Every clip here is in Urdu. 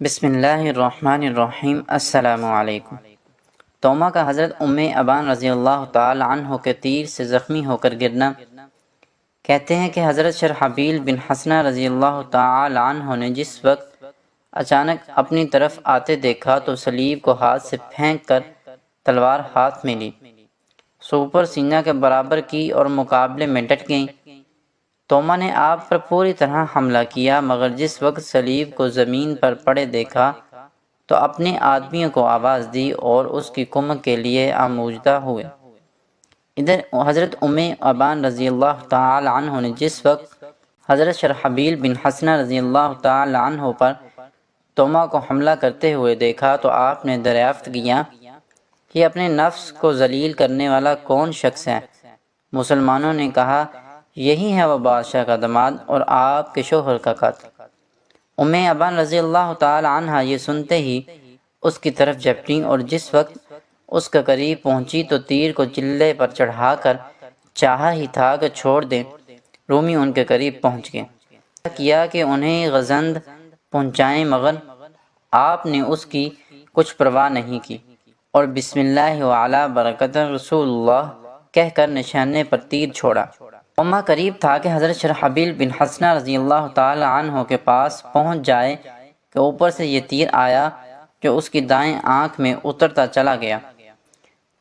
بسم اللہ الرحمن الرحیم۔ السلام علیکم۔ توما کا حضرت ابان رضی اللہ تعالی عنہ کے تیر سے زخمی ہو کر گرنا۔ کہتے ہیں کہ حضرت شرحبیل بن حسنہ رضی اللہ تعالی عنہ نے جس وقت اچانک اپنی طرف آتے دیکھا تو صلیب کو ہاتھ سے پھینک کر تلوار ہاتھ میں لی، سوپر سینہ کے برابر کی اور مقابلے میں ڈٹ گئیں۔ توما نے آپ پر پوری طرح حملہ کیا، مگر جس وقت صلیب کو زمین پر پڑے دیکھا تو اپنے آدمیوں کو آواز دی اور اس کی کمک کے لیے آموجدہ ہوئے۔ ادھر حضرت ابان رضی اللہ تعالی عنہ نے جس وقت حضرت شرحبیل بن حسنہ رضی اللہ تعالی عنہ پر توما کو حملہ کرتے ہوئے دیکھا تو آپ نے دریافت کیا کہ اپنے نفس کو ذلیل کرنے والا کون شخص ہے؟ مسلمانوں نے کہا، یہی ہے وہ بادشاہ کا داماد اور آپ کے شوہر کا قاتل۔ ابان رضی اللہ تعالی عنہ یہ سنتے ہی اس کی طرف جھپٹی اور جس وقت اس کے قریب پہنچی تو تیر کو چلے پر چڑھا کر چاہا ہی تھا کہ چھوڑ دیں۔ رومی ان کے قریب پہنچ گئے، کیا کہ انہیں غزند پہنچائیں، مگر آپ نے اس کی کچھ پرواہ نہیں کی اور بسم اللہ وعلی برکت رسول اللہ کہہ کر نشانے پر تیر چھوڑا۔ توما قریب تھا کہ حضرت شرحبیل بن حسنہ رضی اللہ تعالی عنہ کے پاس پہنچ جائے کہ اوپر سے یہ تیر آیا جو اس کی دائیں آنکھ میں اترتا چلا گیا۔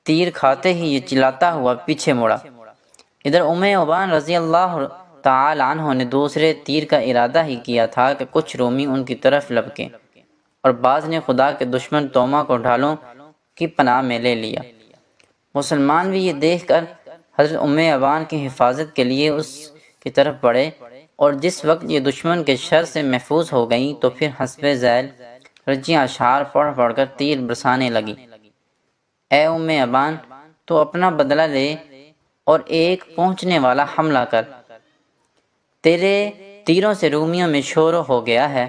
تیر کھاتے ہی یہ چلاتا ہوا پیچھے مڑا۔ ادھر ابان رضی اللہ تعالی عنہ نے دوسرے تیر کا ارادہ ہی کیا تھا کہ کچھ رومی ان کی طرف لپکیں اور بعض نے خدا کے دشمن توما کو ڈھالوں کی پناہ میں لے لیا۔ مسلمان بھی یہ دیکھ کر حضرت ابان کی حفاظت کے لیے اس کی طرف بڑھے اور جس وقت یہ دشمن کے شر سے محفوظ ہو گئیں تو پھر حسب ذیل رجیاں اشعار پڑھ پڑھ کر تیر برسانے لگی۔ اے ابان، تو اپنا بدلہ لے اور ایک پہنچنے والا حملہ کر، تیرے تیروں سے رومیوں میں شور ہو گیا ہے۔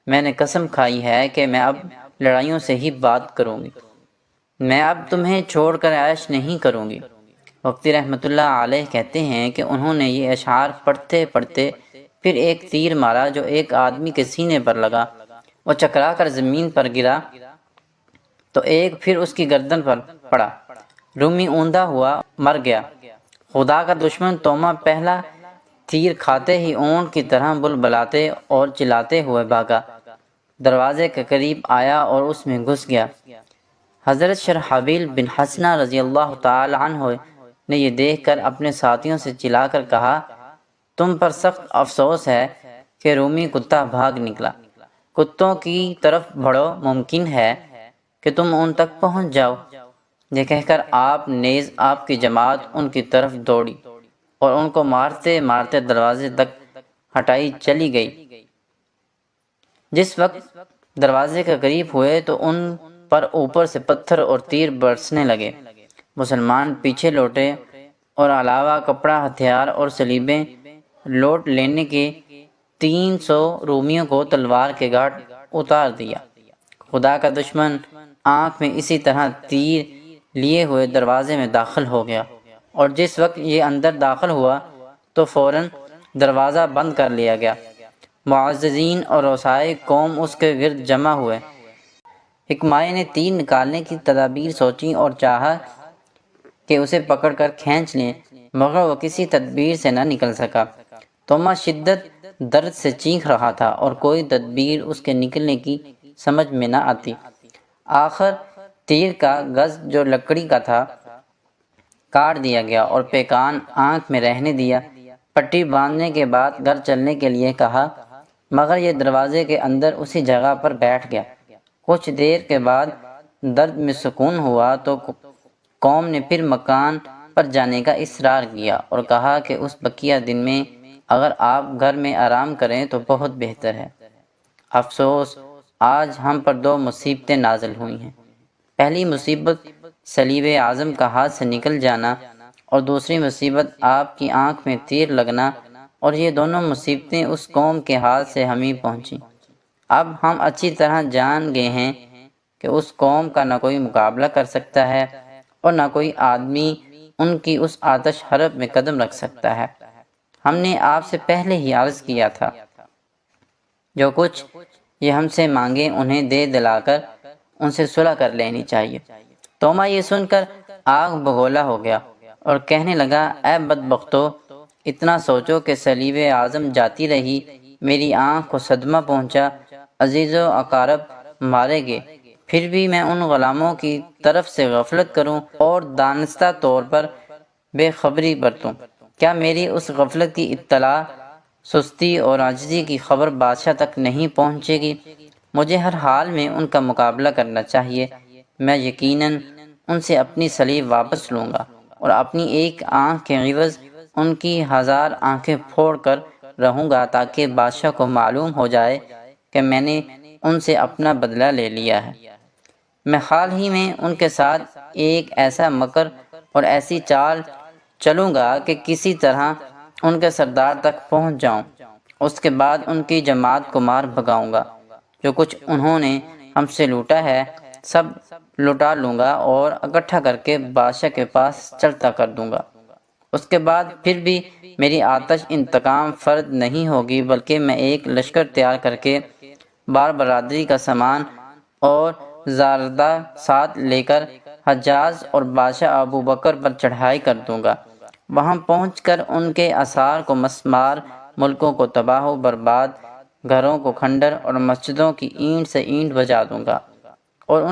میں نے قسم کھائی ہے کہ میں اب لڑائیوں سے ہی بات کروں گی، میں اب تمہیں چھوڑ کر عیش نہیں کروں گی۔ وقتی رحمۃ اللہ علیہ کہتے ہیں کہ انہوں نے یہ اشعار پڑھتے پڑھتے پھر ایک تیر مارا جو ایک آدمی کے سینے پر لگا، وہ چکرا کر زمین پر گرا تو ایک پھر اس کی گردن پر پڑا، رومی اوندا ہوا مر گیا۔ خدا کا دشمن توما پہلا تیر کھاتے ہی اونٹ کی طرح بلبلاتے اور چلاتے ہوئے بھاگا، دروازے کے قریب آیا اور اس میں گھس گیا۔ حضرت شرحبیل بن حسنہ رضی اللہ تعالی عنہ نے یہ دیکھ کر اپنے ساتھیوں سے چلا کر کہا، تم پر سخت افسوس ہے کہ رومی کتا بھاگ نکلا، کتوں کی طرف بڑھو، ممکن ہے کہ تم ان تک پہنچ جاؤ۔ یہ کہہ کر آپ نیز آپ کی جماعت ان کی طرف دوڑی اور ان کو مارتے مارتے دروازے تک ہٹائی چلی گئی۔ جس وقت دروازے کے قریب ہوئے تو ان پر اوپر سے پتھر اور تیر برسنے لگے۔ مسلمان پیچھے لوٹے اور علاوہ کپڑا، ہتھیار اور صلیبیں لوٹ لینے کے 300 رومیوں کو تلوار کے گھاٹ اتار دیا۔ خدا کا دشمن آنکھ میں اسی طرح تیر لیے ہوئے دروازے میں داخل ہو گیا اور جس وقت یہ اندر داخل ہوا تو فوراً دروازہ بند کر لیا گیا۔ معززین اور رؤسائے قوم اس کے گرد جمع ہوئے۔ حکمائے نے تیر نکالنے کی تدابیر سوچی اور چاہا کہ اسے پکڑ کر کھینچ لیں، مگر وہ کسی تدبیر سے نہ نکل سکا۔ توما شدت درد سے چیخ رہا تھا اور کوئی تدبیر اس کے نکلنے کی سمجھ میں نہ آتی۔ آخر تیر کا گز جو لکڑی کا تھا کاٹ دیا گیا اور پیکان آنکھ میں رہنے دیا۔ پٹی باندھنے کے بعد گھر چلنے کے لیے کہا، مگر یہ دروازے کے اندر اسی جگہ پر بیٹھ گیا۔ کچھ دیر کے بعد درد میں سکون ہوا تو قوم نے پھر مکان پر جانے کا اصرار کیا اور کہا کہ اس بقیہ دن میں اگر آپ گھر میں آرام کریں تو بہت بہتر ہے۔ افسوس، آج ہم پر 2 مصیبتیں نازل ہوئی ہیں۔ پہلی مصیبت صلیب اعظم کا ہاتھ سے نکل جانا اور دوسری مصیبت آپ کی آنکھ میں تیر لگنا، اور یہ دونوں مصیبتیں اس قوم کے ہاتھ سے ہمیں پہنچیں۔ اب ہم اچھی طرح جان گئے ہیں کہ اس قوم کا نہ کوئی مقابلہ کر سکتا ہے اور نہ کوئی آدمی ان کی اس آتش حرب میں قدم رکھ سکتا ہے۔ ہم نے آپ سے پہلے ہی عرض کیا تھا، جو کچھ یہ ہم سے مانگیں انہیں دے دلا کر ان سے صلح کر لینی چاہیے۔ توما یہ سن کر آگ بگولا ہو گیا اور کہنے لگا، اے بدبختو، اتنا سوچو کہ صلیب اعظم جاتی رہی، میری آنکھ کو صدمہ پہنچا، عزیز و اقارب مارے گئے، پھر بھی میں ان غلاموں کی طرف سے غفلت کروں اور دانستہ طور پر بے خبری برتوں؟ کیا میری اس غفلت کی اطلاع، سستی اور عاجزی کی خبر بادشاہ تک نہیں پہنچے گی؟ مجھے ہر حال میں ان کا مقابلہ کرنا چاہیے۔ میں یقیناً ان سے اپنی صلیب واپس لوں گا اور اپنی ایک آنکھ کے عوض ان کی 1000 آنکھیں پھوڑ کر رہوں گا، تاکہ بادشاہ کو معلوم ہو جائے کہ میں نے ان سے اپنا بدلہ لے لیا ہے۔ میں حال ہی میں ان کے ساتھ ایک ایسا مکر اور ایسی چال چلوں گا کہ کسی طرح ان کے سردار تک پہنچ جاؤں، اس کے بعد ان کی جماعت کو مار بھگاؤں گا، جو کچھ انہوں نے ہم سے لوٹا ہے سب لوٹا لوں گا اور اکٹھا کر کے بادشاہ کے پاس چلتا کر دوں گا۔ اس کے بعد پھر بھی میری آتش انتقام فرد نہیں ہوگی، بلکہ میں ایک لشکر تیار کر کے بار برادری کا سامان اور زاردہ ساتھ لے کر حجاز اور بادشاہ ابو بکر پر چڑھائی کر دوں گا۔ وہاں پہنچ کر ان کے آثار کو مسمار، ملکوں کو تباہ و برباد، گھروں کو کھنڈر اور مسجدوں کی اینٹ سے اینٹ بجا دوں گا، اور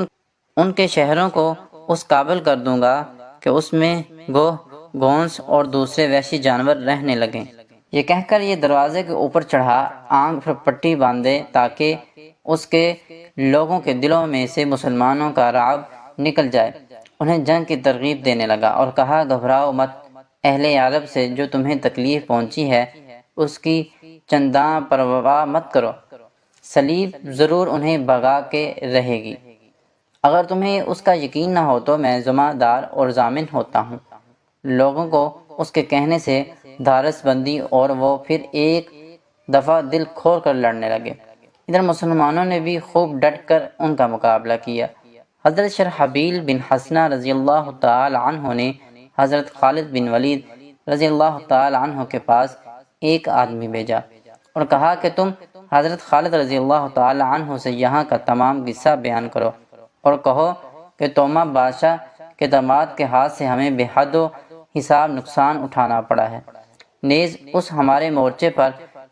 ان کے شہروں کو اس قابل کر دوں گا کہ اس میں گوہ، گونس اور دوسرے وحشی جانور رہنے لگیں۔ یہ کہہ کر یہ دروازے کے اوپر چڑھا، آنکھ پر پٹی باندھے تاکہ اس کے لوگوں کے دلوں میں سے مسلمانوں کا رعب نکل جائے۔ انہیں جنگ کی ترغیب دینے لگا اور کہا، گھبراؤ مت، اہل عرب سے جو تمہیں تکلیف پہنچی ہے اس کی چنداں پرواہ مت کرو، صلیب ضرور انہیں بھگا کے رہے گی۔ اگر تمہیں اس کا یقین نہ ہو تو میں ذمہ دار اور ضامن ہوتا ہوں۔ لوگوں کو اس کے کہنے سے دھارس بندی اور وہ پھر ایک دفعہ دل کھول کر لڑنے لگے۔ ادھر مسلمانوں نے بھی خوب ڈٹ کر ان کا مقابلہ کیا۔ حضرت شرحبیل بن حسنہ رضی اللہ تعالی عنہ نے حضرت خالد بن ولید رضی اللہ تعالی عنہ کے پاس ایک آدمی بھیجا اور کہا کہ تم حضرت خالد رضی اللہ تعالی عنہ سے یہاں کا تمام قصہ بیان کرو اور کہو کہ توما بادشاہ کے داماد کے ہاتھ سے ہمیں بے حد و حساب نقصان اٹھانا پڑا ہے، نیز اس ہمارے مورچے پر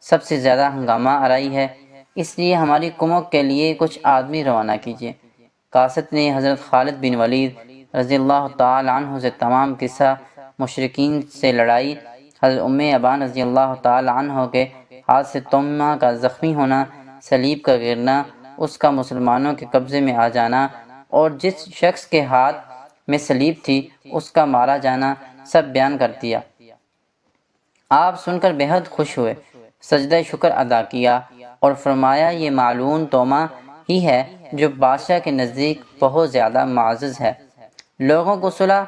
سب سے زیادہ ہنگامہ آرائی ہے، اس لیے ہماری کمک کے لیے کچھ آدمی روانہ کیجیے۔ قاصد نے حضرت خالد بن ولید رضی اللہ تعالی عنہ سے تمام قصہ مشرکین سے لڑائی، حضرت ابان رضی اللہ تعالی عنہ کے ہاتھ سے توما کا زخمی ہونا، صلیب کا گرنا، اس کا مسلمانوں کے قبضے میں آ جانا اور جس شخص کے ہاتھ میں صلیب تھی اس کا مارا جانا، سب بیان کر دیا۔ آپ سن کر بہت خوش ہوئے، سجدہ شکر ادا کیا اور فرمایا، یہ معلوم توما ہی ہے جو بادشاہ کے نزدیک بہت زیادہ معزز ہے، لوگوں کو صلح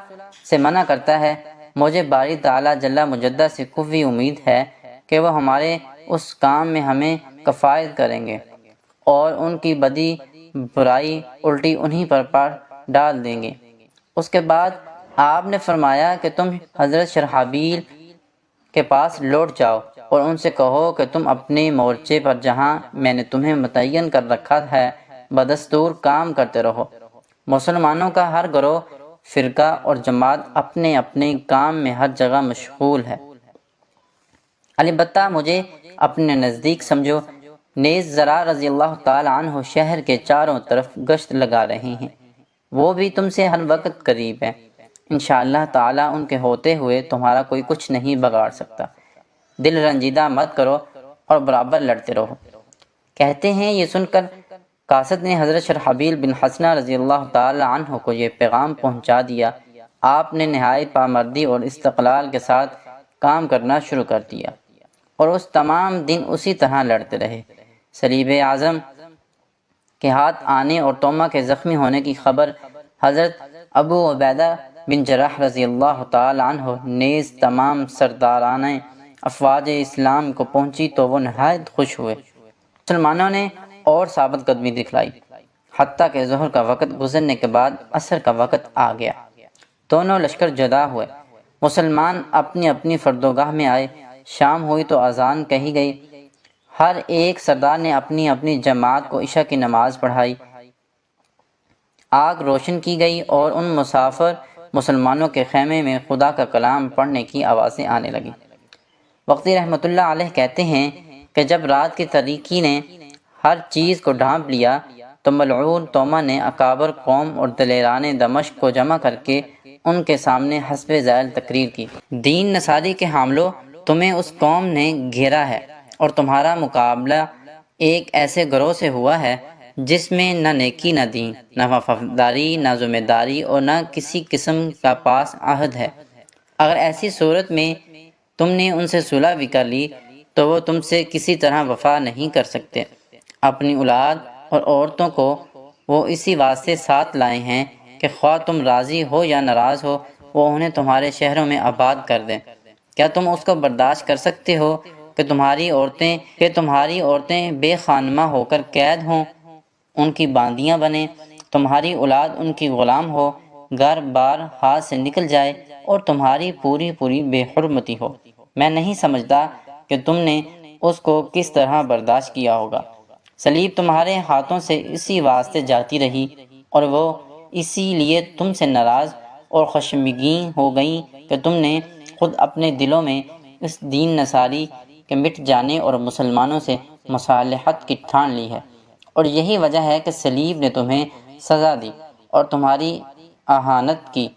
سے منع کرتا ہے۔ مجھے باری تعالیٰ جل مجدہ سے قوی امید ہے کہ وہ ہمارے اس کام میں ہمیں کفایت کریں گے اور ان کی بدی برائی الٹی انہی پر ڈال دیں گے۔ اس کے بعد آپ نے فرمایا کہ تم حضرت شرحبیل کے پاس لوٹ جاؤ اور ان سے کہو کہ تم اپنے مورچے پر جہاں میں نے تمہیں متعین کر رکھا ہے بدستور کام کرتے رہو۔ مسلمانوں کا ہر گروہ، فرقہ اور جماعت اپنے اپنے کام میں ہر جگہ مشغول ہے، البتہ مجھے اپنے نزدیک سمجھو۔ نیز زرار رضی اللہ تعالی عنہ شہر کے چاروں طرف گشت لگا رہے ہیں، وہ بھی تم سے ہر وقت قریب ہیں، انشاءاللہ تعالی ان کے ہوتے ہوئے تمہارا کوئی کچھ نہیں بگاڑ سکتا۔ دل رنجیدہ مت کرو اور برابر لڑتے رہو۔ کہتے ہیں یہ سن کر قاصد نے حضرت شرحبیل بن حسنہ رضی اللہ تعالی عنہ کو یہ پیغام پہنچا دیا۔ آپ نے نہایت پامردی اور استقلال کے ساتھ کام کرنا شروع کر دیا اور اس تمام دن اسی طرح لڑتے رہے۔ صلیب اعظم کے ہاتھ آنے اور توما کے زخمی ہونے کی خبر حضرت ابو عبیدہ بن جراح رضی اللہ تعالی عنہ نیز تمام سرداران افواج اسلام کو پہنچی تو وہ نہایت خوش ہوئے۔ مسلمانوں نے اور ثابت قدمی دکھلائی، حتیٰ کہ ظہر کا وقت گزرنے کے بعد عصر کا وقت آ گیا۔ دونوں لشکر جدا ہوئے، مسلمان اپنی اپنی فردوگاہ میں آئے، شام ہوئی تو اذان کہی گئی، ہر ایک سردار نے اپنی اپنی جماعت کو عشاء کی نماز پڑھائی، آگ روشن کی گئی اور ان مسافر مسلمانوں کے خیمے میں خدا کا کلام پڑھنے کی آوازیں آنے لگیں۔ وقتی رحمۃ اللہ علیہ کہتے ہیں کہ جب رات کی تاریکی نے ہر چیز کو ڈھانپ لیا تو ملعون توما نے اکابر قوم اور دلیران دمشق کو جمع کر کے ان کے سامنے حسب ذیل تقریر کی: دین نصاری کے حاملوں، تمہیں اس قوم نے گھیرا ہے اور تمہارا مقابلہ ایک ایسے گروہ سے ہوا ہے جس میں نہ نیکی نہ دین، نہ وفاداری نہ ذمہ داری اور نہ کسی قسم کا پاس عہد ہے۔ اگر ایسی صورت میں تم نے ان سے صلح بھی کر لی تو وہ تم سے کسی طرح وفا نہیں کر سکتے۔ اپنی اولاد اور عورتوں کو وہ اسی واسطے ساتھ لائے ہیں کہ خواہ تم راضی ہو یا ناراض ہو وہ انہیں تمہارے شہروں میں آباد کر دیں۔ کیا تم اس کو برداشت کر سکتے ہو کہ تمہاری عورتیں بے خانمہ ہو کر قید ہوں، ان کی باندیاں بنیں، تمہاری اولاد ان کی غلام ہو، گھر بار ہاتھ سے نکل جائے اور تمہاری پوری بے حرمتی ہو؟ میں نہیں سمجھتا کہ تم نے اس کو کس طرح برداشت کیا ہوگا۔ صلیب تمہارے ہاتھوں سے اسی واسطے جاتی رہی اور وہ اسی لیے تم سے ناراض اور خشمگین ہو گئیں کہ تم نے خود اپنے دلوں میں اس دین نصاری کے مٹ جانے اور مسلمانوں سے مصالحت کی ٹھان لی ہے، اور یہی وجہ ہے کہ صلیب نے تمہیں سزا دی اور تمہاری اہانت کی۔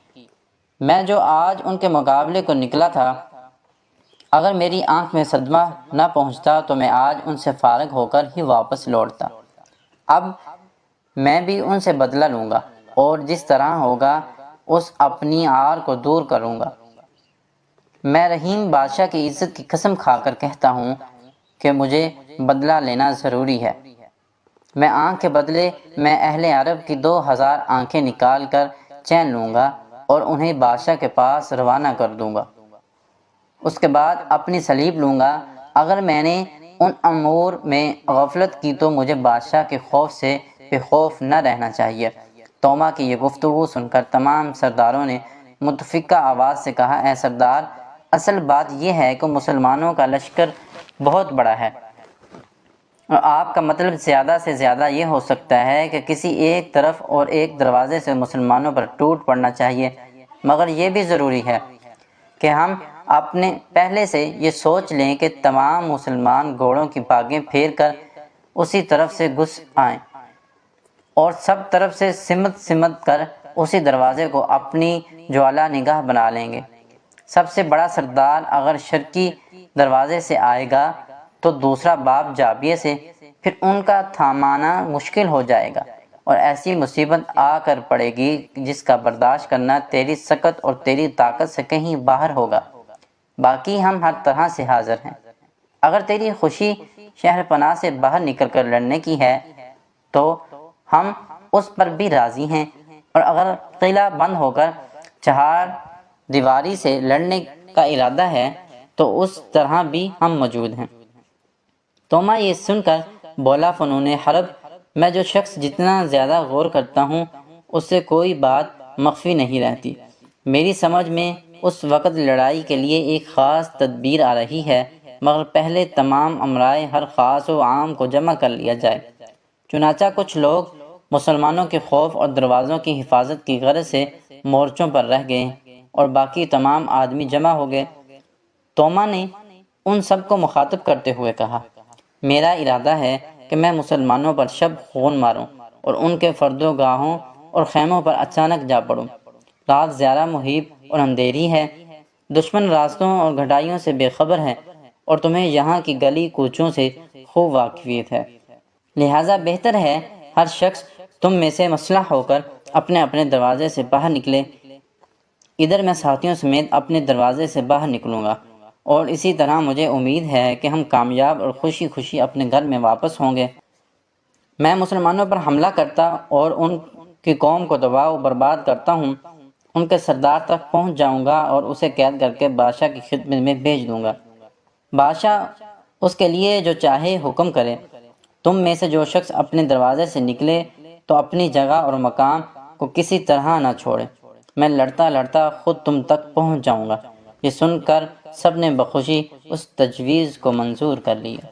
میں جو آج ان کے مقابلے کو نکلا تھا، اگر میری آنکھ میں صدمہ نہ پہنچتا تو میں آج ان سے فارغ ہو کر ہی واپس لوٹتا۔ اب میں بھی ان سے بدلہ لوں گا اور جس طرح ہوگا اس اپنی عار کو دور کروں گا۔ میں رحیم بادشاہ کی عزت کی قسم کھا کر کہتا ہوں کہ مجھے بدلہ لینا ضروری ہے۔ میں آنکھ کے بدلے میں اہل عرب کی 2000 آنکھیں نکال کر چین لوں گا اور انہیں بادشاہ کے پاس روانہ کر دوں گا۔ اس کے بعد اپنی صلیب لوں گا۔ اگر میں نے ان امور میں غفلت کی تو مجھے بادشاہ کے خوف سے بے خوف نہ رہنا چاہیے۔ توما کی یہ گفتگو سن کر تمام سرداروں نے متفقہ آواز سے کہا: اے سردار، اصل بات یہ ہے کہ مسلمانوں کا لشکر بہت بڑا ہے اور آپ کا مطلب زیادہ سے زیادہ یہ ہو سکتا ہے کہ کسی ایک طرف اور ایک دروازے سے مسلمانوں پر ٹوٹ پڑنا چاہیے، مگر یہ بھی ضروری ہے کہ ہم اپنے پہلے سے یہ سوچ لیں کہ تمام مسلمان گھوڑوں کی باگیں پھیر کر اسی طرف سے گھس آئیں اور سب طرف سے سمت کر اسی دروازے کو اپنی جوالا نگاہ بنا لیں گے۔ سب سے بڑا سردار اگر شرقی دروازے سے آئے گا تو دوسرا باب جابیے سے، پھر ان کا تھامانا مشکل ہو جائے گا اور ایسی مصیبت آ کر پڑے گی جس کا برداشت کرنا تیری سکت اور تیری طاقت سے کہیں باہر ہوگا۔ باقی ہم ہر طرح سے حاضر ہیں۔ اگر تیری خوشی شہر پناہ سے باہر نکل کر لڑنے کی ہے تو ہم اس پر بھی راضی ہیں، اور اگر قلعہ بند ہو کر چہار دیواری سے لڑنے کا ارادہ ہے تو اس طرح بھی ہم موجود ہیں۔ توما یہ سن کر بولا: فنون حرب میں جو شخص جتنا زیادہ غور کرتا ہوں اس سے کوئی بات مخفی نہیں رہتی۔ میری سمجھ میں اس وقت لڑائی کے لیے ایک خاص تدبیر آ رہی ہے، مگر پہلے تمام امرائے ہر خاص و عام کو جمع کر لیا جائے۔ چنانچہ کچھ لوگ مسلمانوں کے خوف اور دروازوں کی حفاظت کی غرض سے مورچوں پر رہ گئے اور باقی تمام آدمی جمع ہو گئے۔ توما نے ان سب کو مخاطب کرتے ہوئے کہا: میرا ارادہ ہے کہ میں مسلمانوں پر شب خون ماروں اور ان کے فردوں گاہوں اور خیموں پر اچانک جا پڑوں۔ رات زیادہ محیب اور اندھیری ہے، دشمن راستوں اور گھٹائیوں سے بے خبر ہے اور تمہیں یہاں کی گلی کوچوں سے خوب واقفیت ہے، لہٰذا بہتر ہے ہر شخص تم میں سے مسلح ہو کر اپنے اپنے دروازے سے باہر نکلے۔ ادھر میں ساتھیوں سمیت اپنے دروازے سے باہر نکلوں گا اور اسی طرح مجھے امید ہے کہ ہم کامیاب اور خوشی خوشی اپنے گھر میں واپس ہوں گے۔ میں مسلمانوں پر حملہ کرتا اور ان کی قوم کو تباہ و برباد کرتا ہوں، ان کے سردار تک پہنچ جاؤں گا اور اسے قید کر کے بادشاہ کی خدمت میں بھیج دوں گا۔ بادشاہ اس کے لیے جو چاہے حکم کرے۔ تم میں سے جو شخص اپنے دروازے سے نکلے تو اپنی جگہ اور مقام کو کسی طرح نہ چھوڑے، میں لڑتا لڑتا خود تم تک پہنچ جاؤں گا۔ یہ سن کر سب نے بخوشی اس تجویز کو منظور کر لیا۔